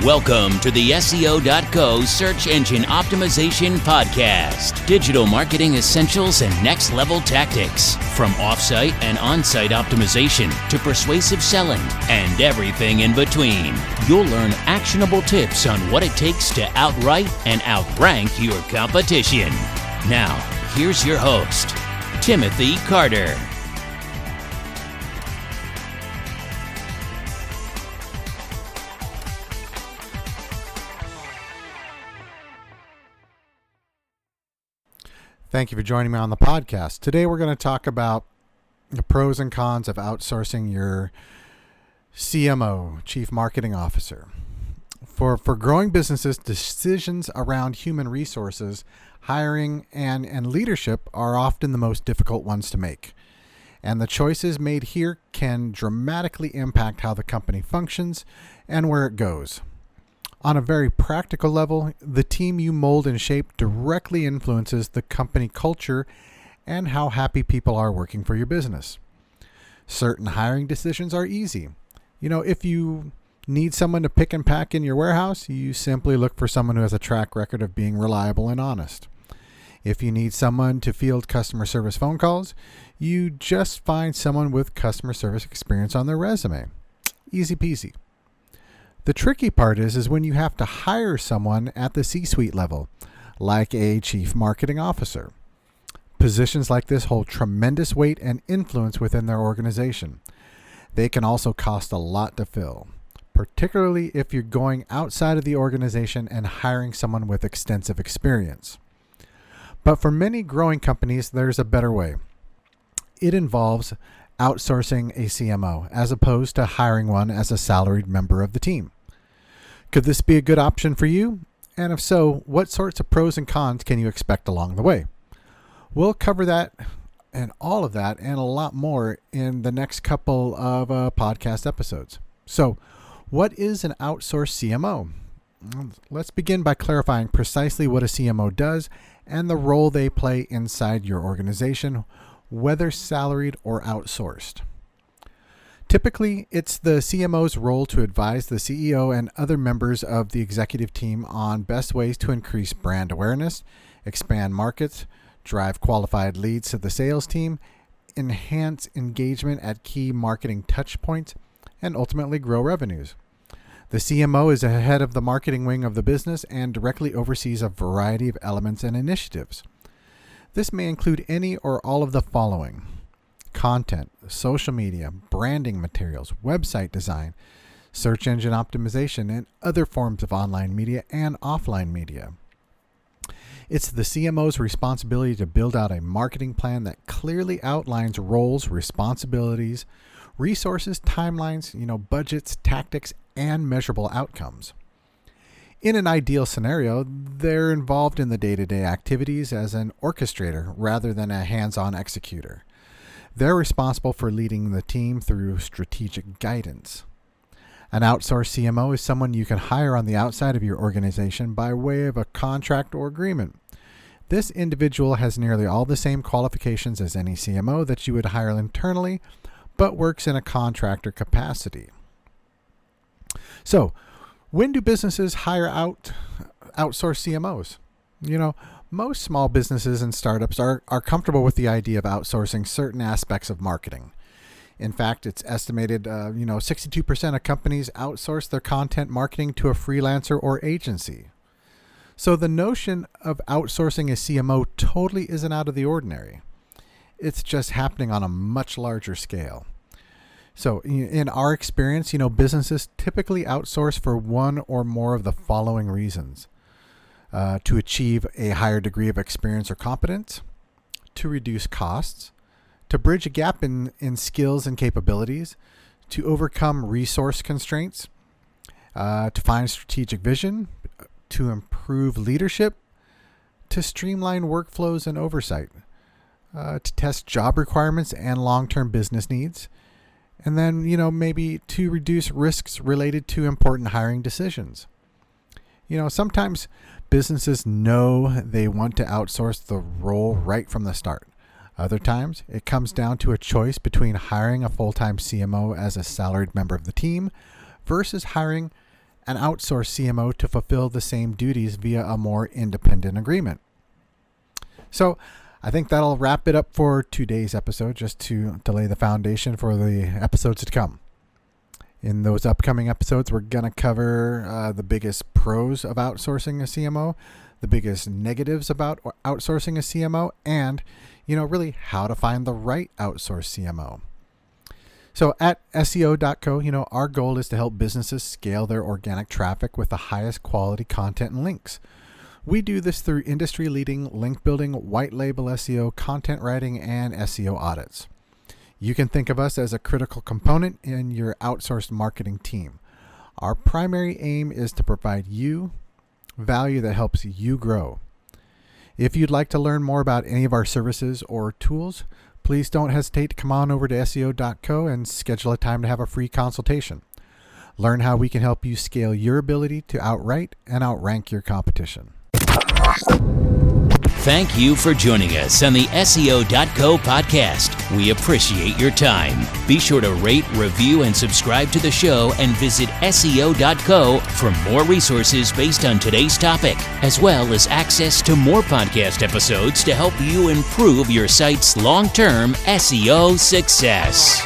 Welcome to the SEO.co Search Engine Optimization Podcast. Digital marketing essentials and next level tactics. From offsite and on-site optimization to persuasive selling and everything in between. You'll learn actionable tips on what it takes to outright and outrank your competition. Now, here's your host, Timothy Carter. Thank you for joining me on the podcast. Today we're going to talk about the pros and cons of outsourcing your CMO, Chief Marketing Officer. For growing businesses, decisions around human resources, hiring, and leadership are often the most difficult ones to make. And the choices made here can dramatically impact how the company functions and where it goes. On a very practical level, the team you mold and shape directly influences the company culture and how happy people are working for your business. Certain hiring decisions are easy. If you need someone to pick and pack in your warehouse, you simply look for someone who has a track record of being reliable and honest. If you need someone to field customer service phone calls, you just find someone with customer service experience on their resume. Easy peasy. The tricky part is when you have to hire someone at the C-suite level, like a chief marketing officer. Positions like this hold tremendous weight and influence within their organization. They can also cost a lot to fill, particularly if you're going outside of the organization and hiring someone with extensive experience. But for many growing companies, there's a better way. It involves outsourcing a CMO as opposed to hiring one as a salaried member of the team. Could this be a good option for you? And if so, what sorts of pros and cons can you expect along the way? We'll cover that and all of that and a lot more in the next couple of podcast episodes. So, what is an outsourced CMO? Let's begin by clarifying precisely what a CMO does and the role they play inside your organization, whether salaried or outsourced. Typically, it's the CMO's role to advise the CEO and other members of the executive team on best ways to increase brand awareness, expand markets, drive qualified leads to the sales team, enhance engagement at key marketing touchpoints, and ultimately grow revenues. The CMO is ahead of the marketing wing of the business and directly oversees a variety of elements and initiatives. This may include any or all of the following: content, social media, branding materials, website design, search engine optimization, and other forms of online media and offline media. It's the CMO's responsibility to build out a marketing plan that clearly outlines roles, responsibilities, resources, timelines, budgets, tactics, and measurable outcomes. In an ideal scenario, they're involved in the day-to-day activities as an orchestrator rather than a hands-on executor. They're responsible for leading the team through strategic guidance. An outsourced CMO is someone you can hire on the outside of your organization by way of a contract or agreement. This individual has nearly all the same qualifications as any CMO that you would hire internally, but works in a contractor capacity. So, when do businesses hire outsourced CMOs? Most small businesses and startups are comfortable with the idea of outsourcing certain aspects of marketing. In fact, it's estimated, 62% of companies outsource their content marketing to a freelancer or agency. So the notion of outsourcing a CMO totally isn't out of the ordinary. It's just happening on a much larger scale. So in our experience, businesses typically outsource for one or more of the following reasons. To achieve a higher degree of experience or competence, to reduce costs, to bridge a gap in skills and capabilities, to overcome resource constraints, to find strategic vision, to improve leadership, to streamline workflows and oversight, to test job requirements and long-term business needs, and then, maybe to reduce risks related to important hiring decisions. Sometimes businesses know they want to outsource the role right from the start. Other times, it comes down to a choice between hiring a full-time CMO as a salaried member of the team versus hiring an outsourced CMO to fulfill the same duties via a more independent agreement. So I think that'll wrap it up for today's episode, just to lay the foundation for the episodes to come. In those upcoming episodes, we're going to cover the biggest pros of outsourcing a CMO, the biggest negatives about outsourcing a CMO, and, really how to find the right outsourced CMO. So at SEO.co, our goal is to help businesses scale their organic traffic with the highest quality content and links. We do this through industry-leading link building, white label SEO, content writing, and SEO audits. You can think of us as a critical component in your outsourced marketing team. Our primary aim is to provide you value that helps you grow. If you'd like to learn more about any of our services or tools, please don't hesitate to come on over to SEO.co and schedule a time to have a free consultation. Learn how we can help you scale your ability to outwrite and outrank your competition. Thank you for joining us on the SEO.co podcast. We appreciate your time. Be sure to rate, review, and subscribe to the show, and visit SEO.co for more resources based on today's topic, as well as access to more podcast episodes to help you improve your site's long-term SEO success.